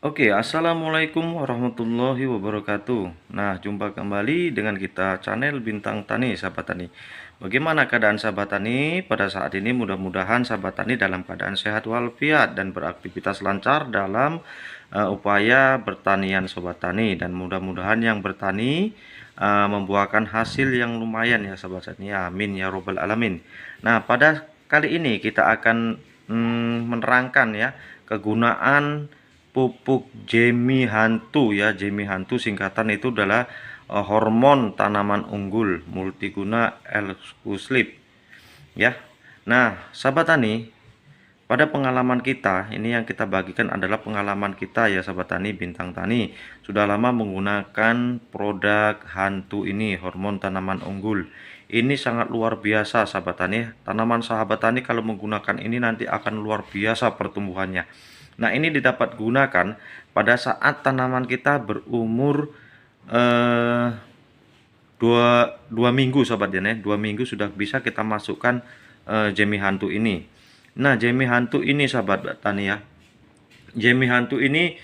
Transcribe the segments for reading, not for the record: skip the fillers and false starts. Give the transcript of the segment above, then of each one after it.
Oke, assalamualaikum warahmatullahi wabarakatuh. Nah, jumpa kembali dengan kita channel Bintang Tani, sahabat tani. Bagaimana keadaan sahabat tani pada saat ini? Mudah-mudahan sahabat tani dalam keadaan sehat walafiat dan beraktivitas lancar dalam upaya bertanian sobat tani. Dan mudah-mudahan yang bertani membuahkan hasil yang lumayan ya sahabat tani. Amin ya robbal alamin. Nah, pada kali ini kita akan menerangkan ya kegunaan pupuk Jemi Hantu ya. Jemi Hantu singkatan itu adalah hormon tanaman unggul multiguna eksklusif ya. Nah, sahabat tani, pada pengalaman kita ini yang kita bagikan adalah pengalaman kita ya sahabat tani Bintang Tani sudah lama menggunakan produk Hantu ini, hormon tanaman unggul. Ini sangat luar biasa sahabat tani. Tanaman sahabat tani kalau menggunakan ini nanti akan luar biasa pertumbuhannya. Nah, ini didapat gunakan pada saat tanaman kita berumur dua minggu sahabat ya. 2 minggu sudah bisa kita masukkan Jemi Hantu ini. Nah, Jemi Hantu ini sahabat tani ya, Jemi Hantu ini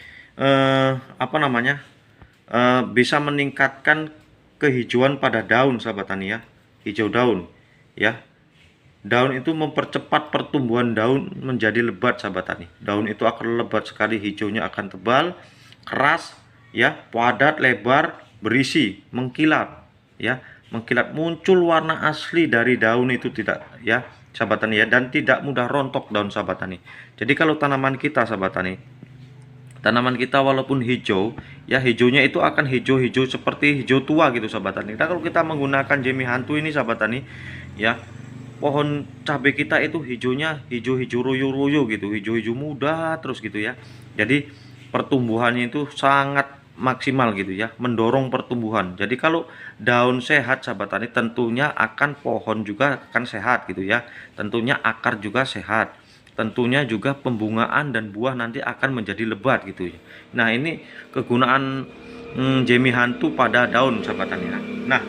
bisa meningkatkan kehijauan pada daun sahabat tani ya, hijau daun ya. Daun itu mempercepat pertumbuhan daun menjadi lebat sahabat tani. Daun itu akan lebat sekali, hijaunya akan tebal, keras ya, padat, lebar, berisi, mengkilat ya. Mengkilat, muncul warna asli dari daun itu tidak ya sahabat tani ya, dan tidak mudah rontok daun sahabat tani. Jadi kalau tanaman kita sahabat tani, tanaman kita walaupun hijau ya, hijaunya itu akan hijau-hijau seperti hijau tua gitu sahabat tani. Nah, kalau kita menggunakan Jemi Hantu ini sahabat tani ya, pohon cabai kita itu hijaunya hijau-hijau royo-royo gitu, hijau-hijau muda terus gitu ya. Jadi pertumbuhannya itu sangat maksimal gitu ya, mendorong pertumbuhan. Jadi kalau daun sehat sahabat tani, tentunya akan pohon juga akan sehat gitu ya. Tentunya akar juga sehat. Tentunya juga pembungaan dan buah nanti akan menjadi lebat gitu ya. Nah, ini kegunaan Jemi Hantu pada daun sahabat tani. Nah,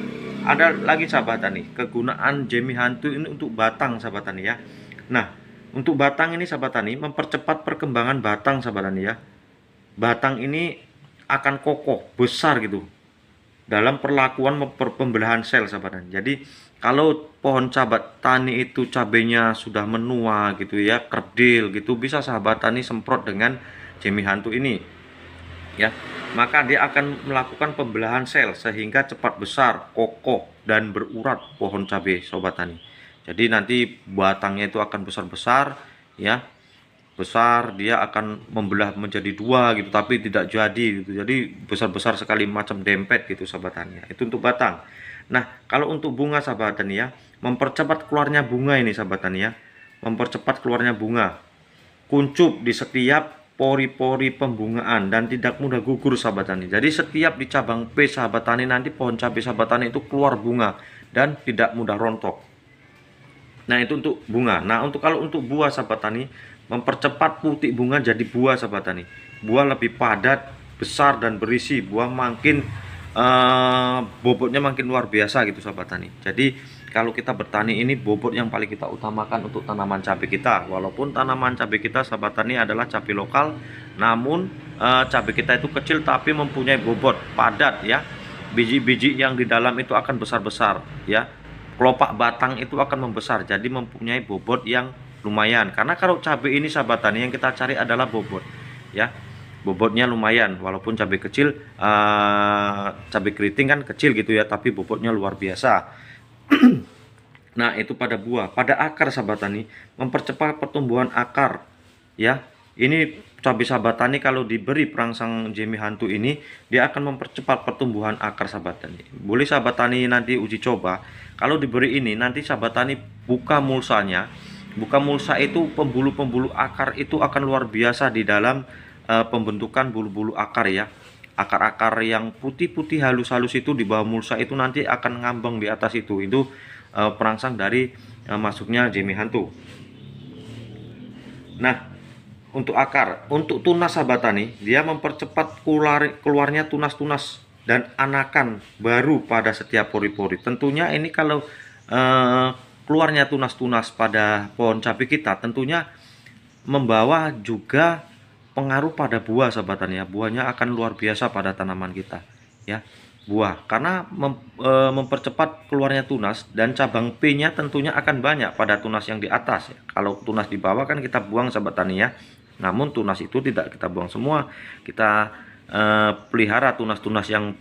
ada lagi sahabat tani, kegunaan Jemi Hantu ini untuk batang sahabat tani ya. Nah, untuk batang ini sahabat tani mempercepat perkembangan batang sahabat tani ya. Batang ini akan kokoh, besar gitu dalam perlakuan pembelahan sel sahabat tani. Jadi kalau pohon sahabat tani itu cabenya sudah menua gitu ya, kerdil gitu, bisa sahabat tani semprot dengan Jemi Hantu ini ya, maka dia akan melakukan pembelahan sel sehingga cepat besar, kokoh dan berurat pohon cabai sobat tani. Jadi nanti batangnya itu akan besar-besar ya, besar, dia akan membelah menjadi dua gitu, tapi tidak jadi gitu. Jadi besar-besar sekali macam dempet gitu sahabat tani. Itu untuk batang. Nah, kalau untuk bunga sahabat tani ya, mempercepat keluarnya bunga ini sahabat tani ya, mempercepat keluarnya bunga, kuncup di setiap pori-pori pembungaan dan tidak mudah gugur sahabat tani. Jadi setiap di cabang P sahabat tani nanti pohon cabai sahabat tani itu keluar bunga dan tidak mudah rontok. Nah, itu untuk bunga. Nah, kalau untuk buah sahabat tani, mempercepat putih bunga jadi buah sahabat tani. Buah lebih padat, besar dan berisi. Buah makin bobotnya makin luar biasa gitu sahabat tani. Jadi kalau kita bertani ini bobot yang paling kita utamakan untuk tanaman cabai kita. Walaupun tanaman cabai kita sahabat tani adalah cabai lokal, namun cabai kita itu kecil tapi mempunyai bobot padat ya. Biji-biji yang di dalam itu akan besar-besar ya. Kelopak batang itu akan membesar, jadi mempunyai bobot yang lumayan. Karena kalau cabai ini sahabat tani yang kita cari adalah bobot ya. Bobotnya lumayan, walaupun cabai kecil, cabai keriting kan kecil gitu ya, tapi bobotnya luar biasa. Nah, itu pada buah, pada akar sahabat tani, mempercepat pertumbuhan akar ya. Ini cabai sahabat tani kalau diberi perangsang Jemi Hantu ini, dia akan mempercepat pertumbuhan akar sahabat tani. Boleh sahabat tani nanti uji coba. Kalau diberi ini nanti sahabat tani buka mulsanya. Buka mulsa itu pembuluh-pembuluh akar itu akan luar biasa di dalam pembentukan bulu-bulu akar ya. Akar-akar yang putih-putih halus-halus itu di bawah mulsa itu nanti akan ngambang di atas itu perangsang dari masuknya Jemi Hantu. Nah, untuk akar, untuk tunas sahabat tani, dia mempercepat keluarnya tunas-tunas dan anakan baru pada setiap pori-pori. Tentunya ini kalau keluarnya tunas-tunas pada pohon cabai kita tentunya membawa juga pengaruh pada buah sahabat tani ya. Buahnya akan luar biasa pada tanaman kita ya. Buah karena mempercepat keluarnya tunas, dan cabang P-nya tentunya akan banyak pada tunas yang di atas ya. Kalau tunas di bawah kan kita buang sahabat tani ya. Namun tunas itu tidak kita buang semua, kita pelihara tunas-tunas yang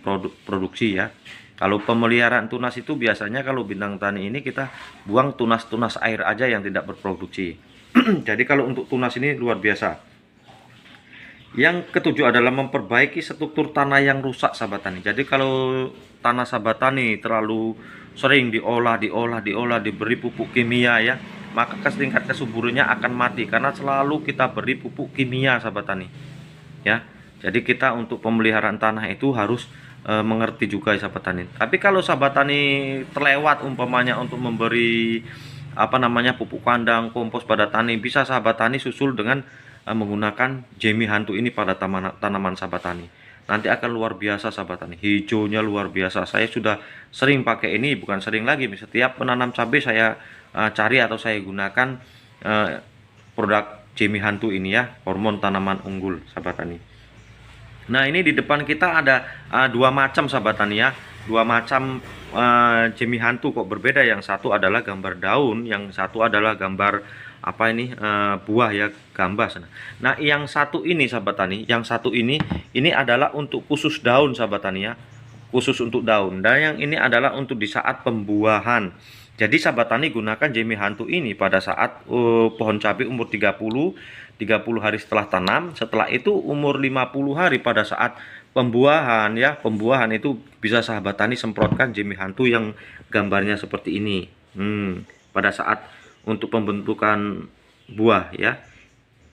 produksi ya. Kalau pemeliharaan tunas itu biasanya kalau bintang tani ini kita buang tunas-tunas air aja yang tidak berproduksi. Jadi kalau untuk tunas ini luar biasa. Yang ketujuh adalah memperbaiki struktur tanah yang rusak sahabat tani. Jadi kalau tanah sahabat tani terlalu sering diolah, diberi pupuk kimia ya, maka tingkat kesuburannya akan mati karena selalu kita beri pupuk kimia sahabat tani. Ya. Jadi kita untuk pemeliharaan tanah itu harus mengerti juga sahabat tani. Tapi kalau sahabat tani terlewat umpamanya untuk memberi pupuk kandang, kompos pada tani, bisa sahabat tani susul dengan menggunakan Jemi Hantu ini pada tanaman sahabat tani. Nanti akan luar biasa sahabat tani, hijaunya luar biasa. Saya sudah sering pakai ini, bukan sering lagi, setiap menanam cabai saya cari atau saya gunakan produk Jemi Hantu ini ya, hormon tanaman unggul sahabat tani. Nah ini di depan kita ada dua macam sahabat tani ya, dua macam Jemi Hantu kok berbeda. Yang satu adalah gambar daun, yang satu adalah gambar buah ya, gambas. Nah yang satu ini sahabat tani, yang satu ini adalah untuk khusus daun sahabat tani ya, khusus untuk daun, dan yang ini adalah untuk di saat pembuahan. Jadi sahabat tani gunakan Jemi Hantu ini pada saat pohon cabai umur 30 hari setelah tanam. Setelah itu umur 50 hari pada saat pembuahan ya. Pembuahan itu bisa sahabat tani semprotkan Jemi Hantu yang gambarnya seperti ini. Pada saat untuk pembentukan buah ya.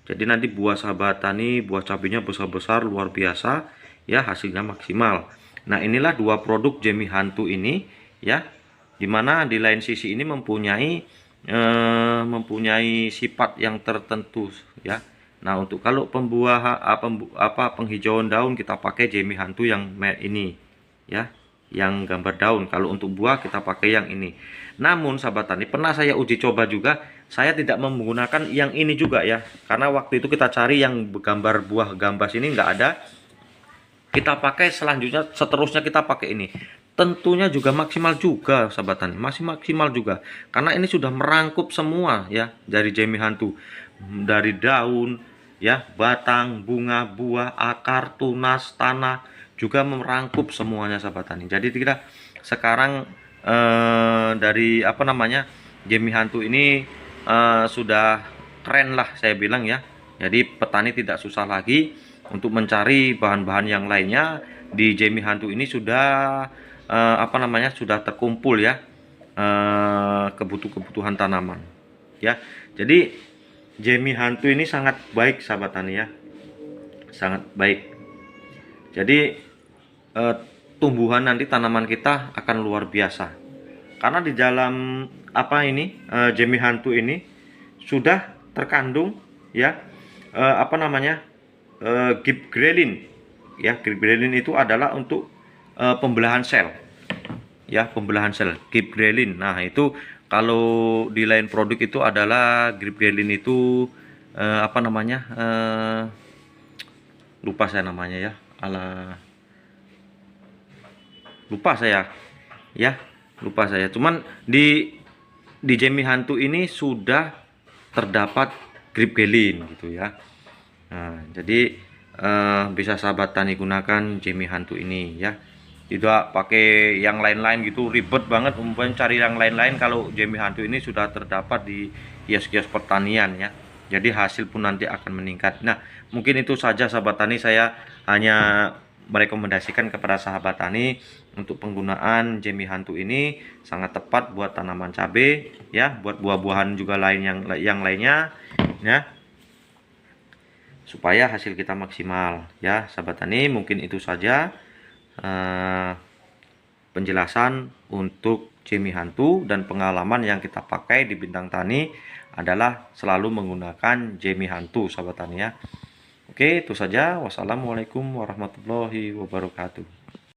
Jadi nanti buah sahabat tani, buah cabenya besar-besar luar biasa ya, hasilnya maksimal. Nah inilah dua produk Jemi Hantu ini ya, dimana di lain sisi ini mempunyai sifat yang tertentu ya. Nah untuk kalau penghijauan daun kita pakai Jemi Hantu yang ini ya, yang gambar daun. Kalau untuk buah kita pakai yang ini. Namun sahabat tani, pernah saya uji coba juga, saya tidak menggunakan yang ini juga ya, karena waktu itu kita cari yang gambar buah gambas ini nggak ada. Kita pakai seterusnya kita pakai ini, tentunya juga maksimal juga sahabat tani, masih maksimal juga karena ini sudah merangkup semua ya, dari Jemi Hantu, dari daun ya, batang, bunga, buah, akar, tunas, tanah, juga merangkup semuanya sahabat tani. Jadi kita sekarang dari Jemi Hantu ini sudah keren lah saya bilang ya. Jadi petani tidak susah lagi untuk mencari bahan-bahan yang lainnya. Di Jemi Hantu ini sudah sudah terkumpul ya kebutuhan tanaman ya. Jadi Jemi Hantu ini sangat baik sahabat tani ya, sangat baik. Jadi tumbuhan nanti tanaman kita akan luar biasa karena di dalam Jemi Hantu ini sudah terkandung ya gibberellin ya. Gibberellin itu adalah untuk pembelahan sel ya, pembelahan sel gibberellin. Nah itu kalau di lain produk itu adalah gibberellin itu lupa saya namanya ya, lupa saya. Cuman di Jemi Hantu ini sudah terdapat gibberellin gitu ya. Nah jadi bisa sahabat tani gunakan Jemi Hantu ini ya, tidak pakai yang lain-lain gitu, ribet banget umpamanya cari yang lain-lain. Kalau Jemi Hantu ini sudah terdapat di kios-kios pertanian ya, jadi hasil pun nanti akan meningkat. Nah mungkin itu saja sahabat tani, saya hanya merekomendasikan kepada sahabat tani untuk penggunaan Jemi Hantu ini sangat tepat buat tanaman cabai ya, buat buah-buahan juga lain yang lainnya ya, supaya hasil kita maksimal ya sahabat tani. Mungkin itu saja penjelasan untuk Jemi Hantu, dan pengalaman yang kita pakai di Bintang Tani adalah selalu menggunakan Jemi Hantu sahabat tani ya. Oke itu saja, wassalamualaikum warahmatullahi wabarakatuh.